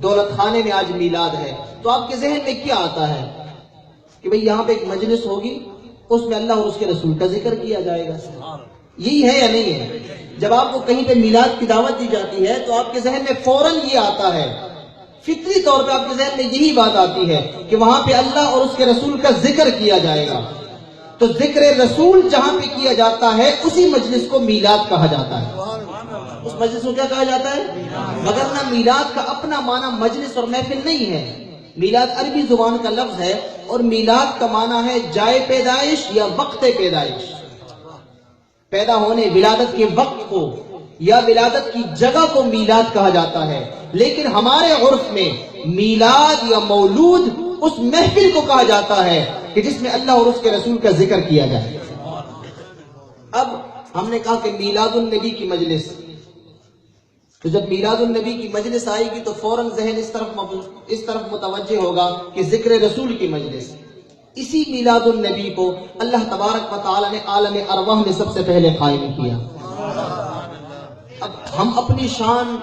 دولت خانے میں آج میلاد ہے، تو آپ کے ذہن میں کیا آتا ہے کہ بھئی یہاں پہ ایک مجلس ہوگی، اس میں اللہ اور اس کے رسول کا ذکر کیا جائے گا؟ یہی ہے یا نہیں ہے؟ جب آپ کو کہیں پہ میلاد کی دعوت دی جاتی ہے تو آپ کے ذہن میں فوراً یہ آتا ہے، فطری طور پہ آپ کے ذہن میں یہی بات آتی ہے کہ وہاں پہ اللہ اور اس کے رسول کا ذکر کیا جائے گا۔ تو ذکر رسول جہاں پہ کیا جاتا ہے اسی مجلس کو میلاد کہا جاتا ہے۔ اس مجلس کو کیا کہا جاتا ہے؟ مگر نہ میلاد کا اپنا معنی مجلس اور محفل نہیں ہے۔ میلاد عربی زبان کا لفظ ہے اور میلاد کا معنی ہے جائے پیدائش یا وقت پیدائش، پیدا ہونے ولادت کے وقت کو یا ولادت کی جگہ کو میلاد کہا جاتا ہے۔ لیکن ہمارے عرف میں میلاد یا مولود اس محفل کو کہا جاتا ہے کہ جس میں اللہ اور اس کے رسول کا ذکر کیا جائے۔ اب ہم نے کہا کہ میلاد النبی کی مجلس، تو جب میلاد النبی کی مجلس آئے گی تو فوراً ذہن اس طرف متوجہ ہوگا کہ ذکر رسول کی مجلس۔ اسی میلاد النبی کو اللہ تبارک و تعالی نے عالم ارواح میں سب سے پہلے قائم کیا۔ اب ہم اپنی شان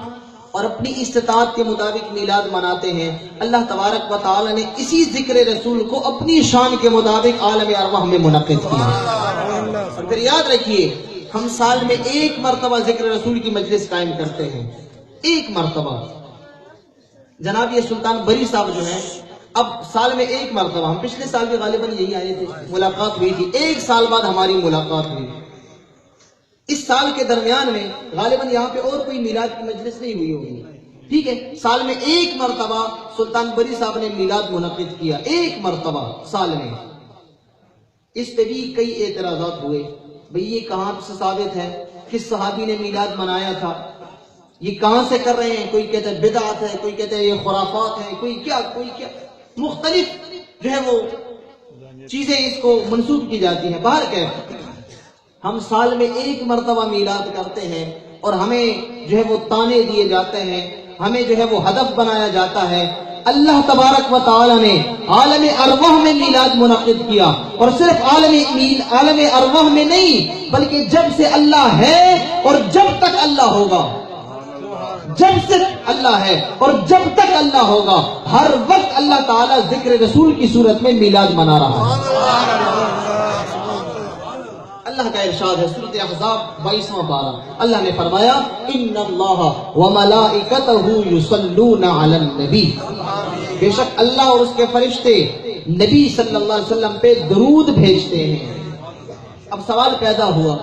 اور اپنی استطاعت کے مطابق میلاد مناتے ہیں، اللہ تبارک و تعالی نے اسی ذکر رسول کو اپنی شان کے مطابق عالم ارواح میں منعقد کیا۔ اور پھر یاد رکھیے، ہم سال میں ایک مرتبہ ذکر رسول کی مجلس قائم کرتے ہیں، ایک مرتبہ۔ جناب یہ سلطان بری صاحب جو ہیں، اب سال میں ایک مرتبہ، ہم پچھلے سال بھی غالباً یہی آئے تھے، ملاقات ہوئی تھی، ایک سال بعد ہماری ملاقات ہوئی۔ اس سال کے درمیان میں غالباً یہاں پہ اور کوئی میلاد کی مجلس نہیں ہوئی ہوگی، ٹھیک ہے؟ سال میں ایک مرتبہ سلطان بری صاحب نے میلاد منعقد کیا، ایک مرتبہ سال میں۔ اس پہ بھی کئی اعتراضات ہوئے، بھئی یہ کہاں سے ثابت ہے؟ کس صحابی نے میلاد منایا تھا؟ یہ کہاں سے کر رہے ہیں؟ کوئی کہتا ہے بدعت ہے، کوئی کہتا ہے یہ خرافات ہے، کوئی کیا مختلف جو ہے وہ چیزیں اس کو منسوب کی جاتی ہیں۔ باہر کہتے ہم سال میں ایک مرتبہ میلاد کرتے ہیں اور ہمیں جو ہے وہ تانے دیے جاتے ہیں، ہمیں جو ہے وہ ہدف بنایا جاتا ہے۔ اللہ تبارک و تعالی نے عالم ارواح میں میلاد منعقد کیا، اور صرف عالم ارواح میں نہیں بلکہ جب سے اللہ ہے اور جب تک اللہ ہوگا، جب سے اللہ ہے اور جب تک اللہ ہوگا، ہر وقت اللہ تعالیٰ ذکر رسول کی صورت میں میلاد منا رہا ہے۔ اللہ کا ارشاد ہے سورۃ احزاب 22واں پارہ، اللہ نے فرمایا ان اللہ وملائکتہ یصلون علی النبی، بے شک اللہ اور اس کے فرشتے نبی صلی اللہ علیہ وسلم پہ درود بھیجتے ہیں۔ اب سوال پیدا ہوا،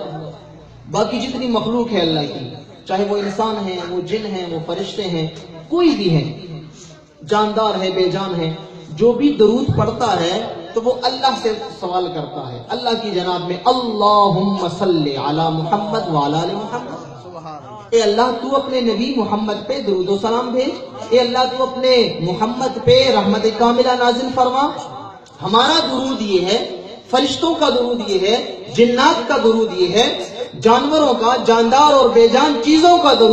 باقی جتنی مخلوق ہے اللہ کی، چاہے وہ انسان ہیں، وہ جن ہیں، وہ فرشتے ہیں، کوئی بھی ہے، جاندار ہے، بے جان ہے، جو بھی درود پڑھتا ہے تو وہ اللہ سے سوال کرتا ہے، اللہ کی جناب میں، اللہم صلی علی محمد وعلی آل محمد، اے اللہ تو اپنے نبی محمد پہ درود و سلام بھیج، اے اللہ تو اپنے محمد پہ رحمت کاملہ نازل فرما۔ ہمارا درود یہ ہے، فرشتوں کا درود یہ ہے، جنات کا درود یہ ہے، جانوروں کا، جاندار اور بے جان چیزوں کا درود